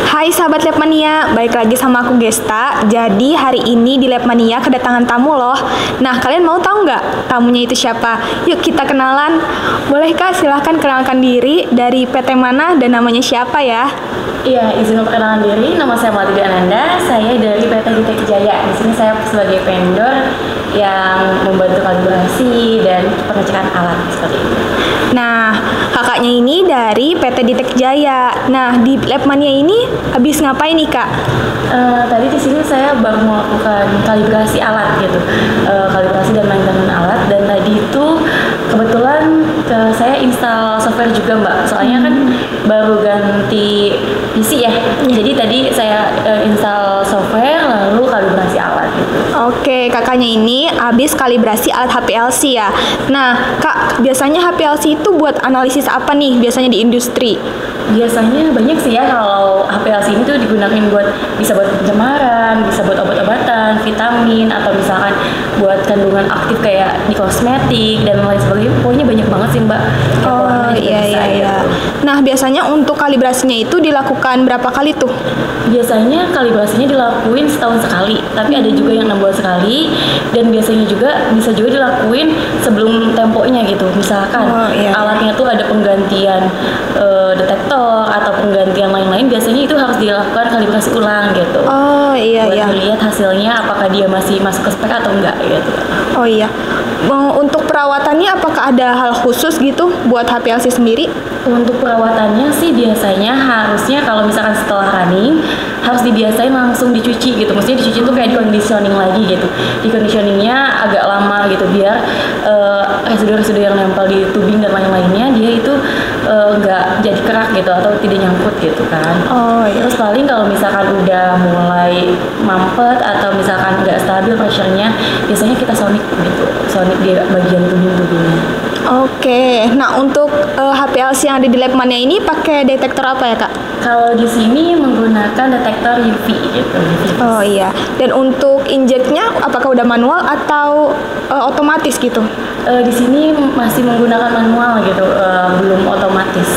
Hai sahabat Labmania, balik lagi sama aku Gesta. Jadi hari ini di Labmania kedatangan tamu loh. Nah, kalian mau tahu nggak tamunya itu siapa? Yuk kita kenalan. Boleh Kak, silahkan kenalkan diri, dari PT mana dan namanya siapa ya? Iya, izin perkenalan diri. Nama saya Malati Ananda. Saya dari PT Ditek Jaya. Di sini saya sebagai vendor yang membantu kalibrasi dan pengecekan alat seperti itu. Nah, kakaknya ini dari PT Ditek Jaya. Nah, di Labmania ini habis ngapain nih Kak? Tadi di sini saya baru melakukan kalibrasi alat gitu, kalibrasi dan maintenance alat. Dan tadi itu kebetulan saya install software juga Mbak. Soalnya kan baru ganti PC ya. Jadi tadi saya install software lalu kalibrasi alat gitu. Oke, kakaknya ini habis kalibrasi alat HPLC ya. Nah, Kak, biasanya HPLC itu buat analisis apa nih biasanya di industri? Biasanya banyak sih ya, kalau HPLC ini tuh digunakan bisa buat pencemaran, bisa buat obat-obatan, vitamin, atau misalkan buat kandungan aktif kayak di kosmetik dan lain sebagainya. Pokoknya banyak banget sih Mbak. Oh iya. Nah, biasanya untuk kalibrasinya itu dilakukan berapa kali tuh? Biasanya kalibrasinya dilakuin setahun sekali, tapi ada juga yang 6 bulan sekali, dan biasanya juga bisa dilakuin sebelum temponya gitu. Misalkan alatnya tuh ada penggantian detektor atau penggantian lain-lain, biasanya itu harus dilakukan kalibrasi ulang gitu. Oh iya. Buat melihat hasilnya apakah dia masih masuk ke spek atau enggak gitu. Oh iya. Untuk perawatannya apakah ada hal khusus gitu buat HPLC sendiri? Untuk perawatannya sih biasanya harusnya kalau misalkan setelah running harus dibiasain langsung dicuci gitu. Maksudnya dicuci tuh kayak di conditioning lagi gitu. Di conditioningnya agak lama gitu biar residu-residu yang nempel di tubing dan lain-lainnya dia itu nggak jadi kerak gitu atau tidak nyangkut gitu kan. Oh iya. Terus paling kalau misalkan udah mulai mampet atau misalkan nggak stabil pressure-nya, biasanya kita sonic gitu. Sonic di bagian tubing-tubingnya. Oke, nah untuk HPLC yang ada di Labmania ini pakai detektor apa ya Kak? Kalau di sini menggunakan detektor UV gitu. Oh iya, dan untuk injeknya apakah udah manual atau otomatis gitu? Di sini masih menggunakan manual gitu, belum otomatis.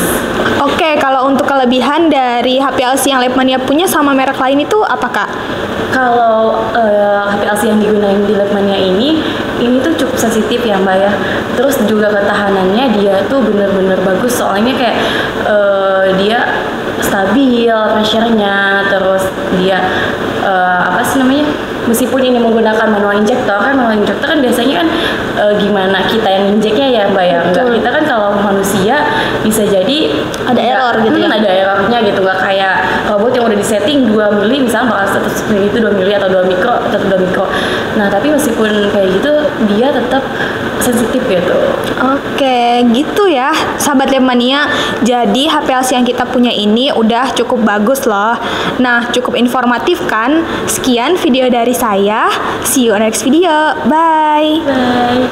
Oke, kalau untuk kelebihan dari HPLC yang Labmania punya sama merek lain itu apa Kak? Kalau HPLC yang digunakan di Labmania ini tuh cukup sensitif ya Mbak ya. Terus juga ketahanannya dia tuh bener-bener bagus, soalnya kayak dia stabil pressure-nya, terus dia meskipun ini menggunakan manual injektor kan biasanya kan gimana kita yang injeknya ya Mbak ya. Enggak, kita kan kalau manusia bisa jadi ada error gitu ya. Ada errornya gitu, nggak kayak robot yang udah disetting 2 mili misalnya bakal seperti itu 2 mili atau 2 mikro atau 2 mikro. Nah, tapi meskipun kayak gitu dia tetap sensitif gitu. Oke, gitu ya sahabat Labmania. Jadi HPLC yang kita punya ini udah cukup bagus loh. Nah, cukup informatif kan? Sekian video dari saya. See you on next video. Bye. Bye.